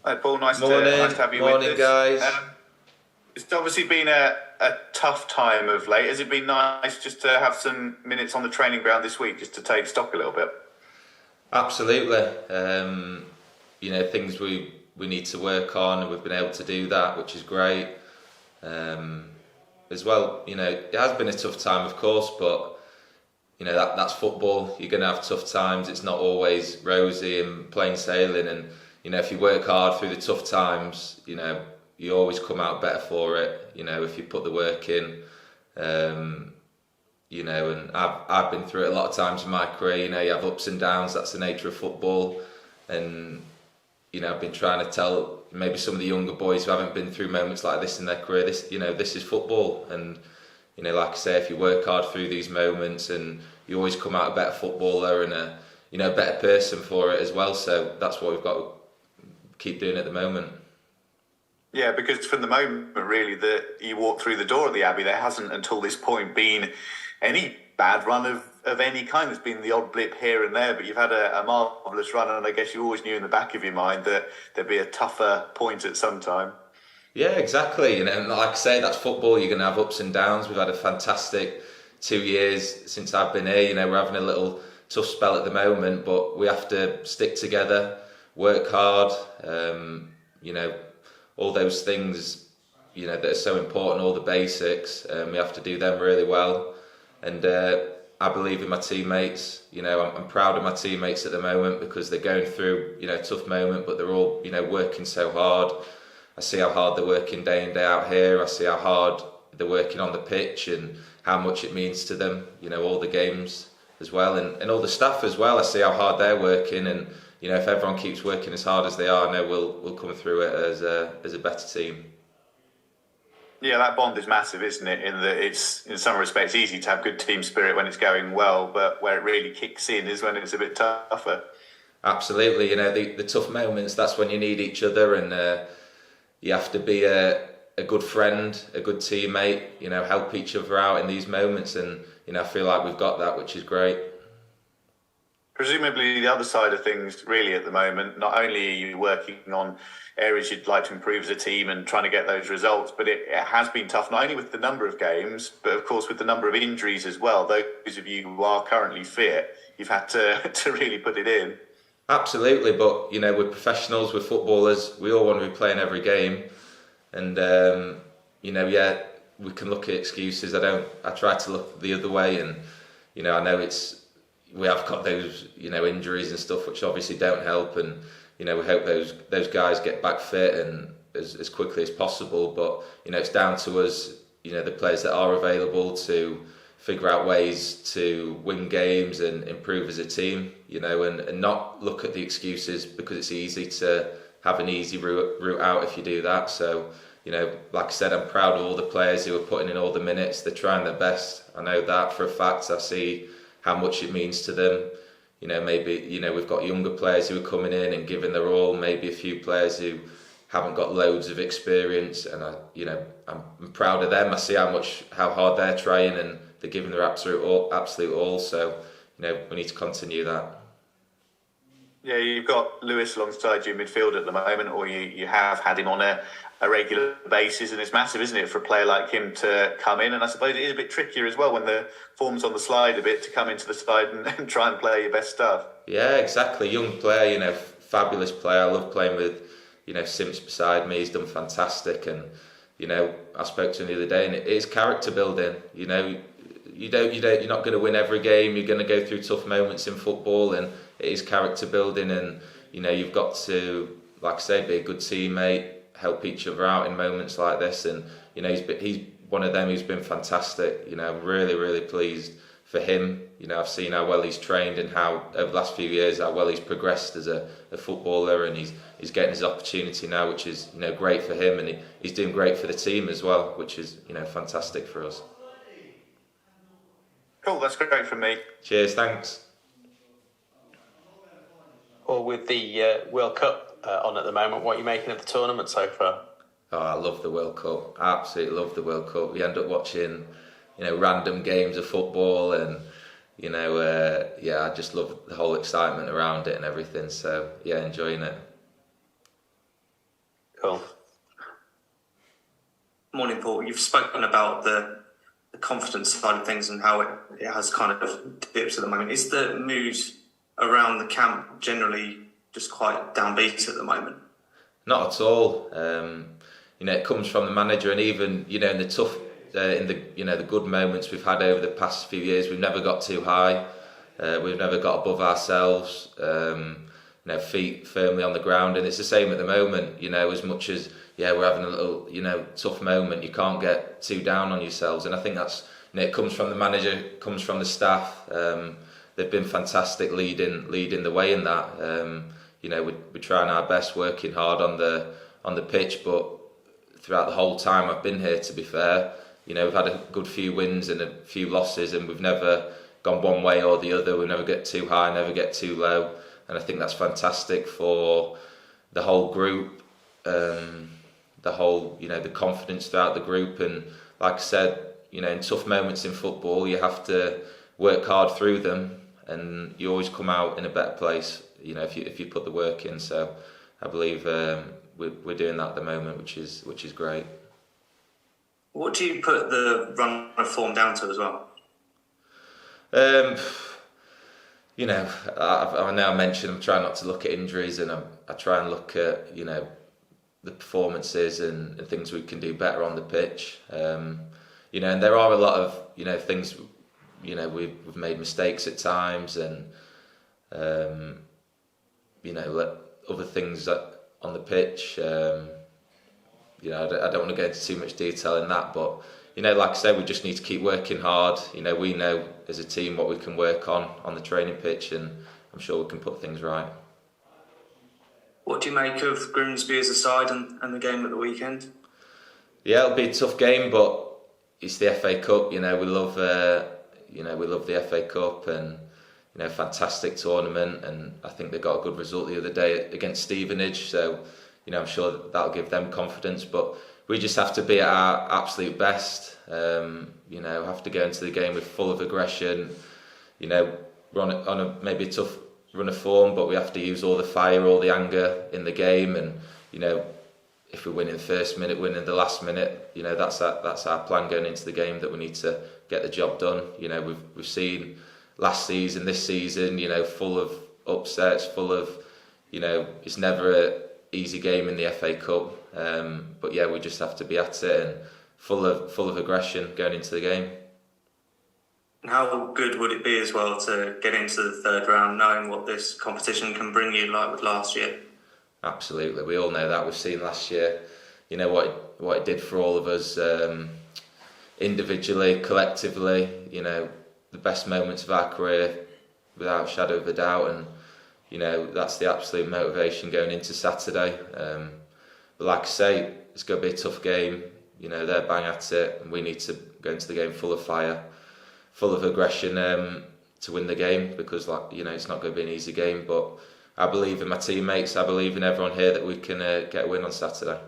Hi Paul, nice Morning, to have you morning with us. guys. It's obviously been a tough time of late. Has it been nice just to have some minutes on the training ground this week, just to take stock a little bit? Absolutely. Things we need to work on, and we've been able to do that, which is great. As well, it has been a tough time, of course, but that's football. You're going to have tough times. It's not always rosy and plain sailing, and if you work hard through the tough times, you always come out better for it. If you put the work in. And I've been through it a lot of times in my career. You have ups and downs. That's the nature of football. And I've been trying to tell maybe some of the younger boys who haven't been through moments like this in their career, this is football. And like I say, if you work hard through these moments, and you always come out a better footballer and a better person for it as well. So that's what we've got to keep doing at the moment. Yeah, because from the moment really that you walk through the door at the Abbey, there hasn't until this point been any bad run of any kind. There's been the odd blip here and there, but you've had a marvellous run, and I guess you always knew in the back of your mind that there'd be a tougher point at some time. Yeah, exactly. And like I say, that's football. You're going to have ups and downs. We've had a fantastic 2 years since I've been here. We're having a little tough spell at the moment, but we have to stick together, work hard. All those things, that are so important, all the basics. We have to do them really well. And I believe in my teammates. I'm proud of my teammates at the moment, because they're going through, a tough moment, but they're all, working so hard. I see how hard they're working day in, day out here. I see how hard they're working on the pitch and how much it means to them, all the games as well. And all the staff as well. I see how hard they're working, and if everyone keeps working as hard as they are, I know we'll come through it as a better team. Yeah, that bond is massive, isn't it? In that it's, in some respects, easy to have good team spirit when it's going well, but where it really kicks in is when it's a bit tougher. Absolutely. The tough moments, that's when you need each other, and you have to be a good friend, a good teammate, help each other out in these moments, and I feel like we've got that, which is great. Presumably the other side of things really at the moment, not only are you working on areas you'd like to improve as a team and trying to get those results, but it has been tough, not only with the number of games, but of course with the number of injuries as well. Those of you who are currently fit, you've had to really put it in. Absolutely, but we're professionals, we're footballers, we all want to be playing every game. And we can look at excuses. I try to look the other way, and I know we have got those injuries and stuff, which obviously don't help, and we hope those guys get back fit and as quickly as possible. But it's down to us, the players that are available, to figure out ways to win games and improve as a team, and not look at the excuses, because it's easy to have an easy route out if you do that. So like I said, I'm proud of all the players who are putting in all the minutes. They're trying their best. I know that for a fact. I see how much it means to them. Maybe we've got younger players who are coming in and giving their all. Maybe a few players who haven't got loads of experience, and I'm proud of them. I see how hard they're trying, and they're giving their absolute all. So we need to continue that. Yeah, you've got Lewis alongside you in midfield at the moment, or you have had him on a regular basis, and it's massive, isn't it, for a player like him to come in? And I suppose it is a bit trickier as well when the form's on the slide a bit, to come into the side and try and play your best stuff. Yeah, exactly. Young player, fabulous player. I love playing with, Simps beside me. He's done fantastic, and I spoke to him the other day, and it is character building. You're not going to win every game. You're going to go through tough moments in football, and it is character building. And you've got to, like I say, be a good teammate, help each other out in moments like this. And he's one of them who's been fantastic. I'm really, really pleased for him. I've seen how well he's trained, and how over the last few years how well he's progressed as a footballer, and he's getting his opportunity now, which is great for him, and he's doing great for the team as well, which is fantastic for us. Cool, that's great from me. Cheers, thanks. Or with the World Cup on at the moment, what are you making of the tournament so far? Oh, I love the World Cup. I absolutely love the World Cup. We end up watching, random games of football, and I just love the whole excitement around it and everything. So yeah, enjoying it. Morning, Paul. You've spoken about the confidence side of things and how it has kind of dipped at the moment. Is the mood around the camp generally just quite downbeat at the moment? Not at all. It comes from the manager, and even in the tough, the good moments we've had over the past few years, we've never got too high. We've never got above ourselves. Feet firmly on the ground, and it's the same at the moment. As much as we're having a little tough moment, you can't get too down on yourselves, and I think that's it comes from the manager, comes from the staff. They've been fantastic leading the way in that. We're trying our best, working hard on the pitch, but throughout the whole time I've been here, to be fair, we've had a good few wins and a few losses, and we've never gone one way or the other. We never get too high, never get too low. And I think that's fantastic for the whole group, the confidence throughout the group. And like I said, in tough moments in football, you have to work hard through them, and you always come out in a better place, if you put the work in. So I believe we're doing that at the moment, which is great. What do you put the run of form down to as well? I know I mentioned I'm trying not to look at injuries, and I try and look at the performances and things we can do better on the pitch. And there are a lot of things. We've made mistakes at times, and other things on the pitch. I don't want to go into too much detail in that, but like I said, we just need to keep working hard. We know as a team what we can work on the training pitch, and I'm sure we can put things right. What do you make of Grimsby as a side and the game at the weekend? Yeah, it'll be a tough game, but it's the FA Cup. We love the FA Cup, and fantastic tournament. And I think they got a good result the other day against Stevenage. So I'm sure that'll give them confidence. But we just have to be at our absolute best. Have to go into the game with full of aggression. We're on maybe a tough run of form, but we have to use all the fire, all the anger in the game. And if we win in the first minute, win in the last minute, that's our plan going into the game. That we need to get the job done. We've seen last season, this season, full of upsets, full of it's never a easy game in the FA Cup. But we just have to be at it and full of aggression going into the game. And how good would it be as well to get into the third round, knowing what this competition can bring you, like with last year? Absolutely, we all know that. We've seen last year, what it did for all of us, individually, collectively. The best moments of our career, without a shadow of a doubt, and that's the absolute motivation going into Saturday. But like I say, it's going to be a tough game. They're bang at it, and we need to go into the game full of fire, full of aggression to win the game, because it's not going to be an easy game. But I believe in my teammates. I believe in everyone here that we can get a win on Saturday.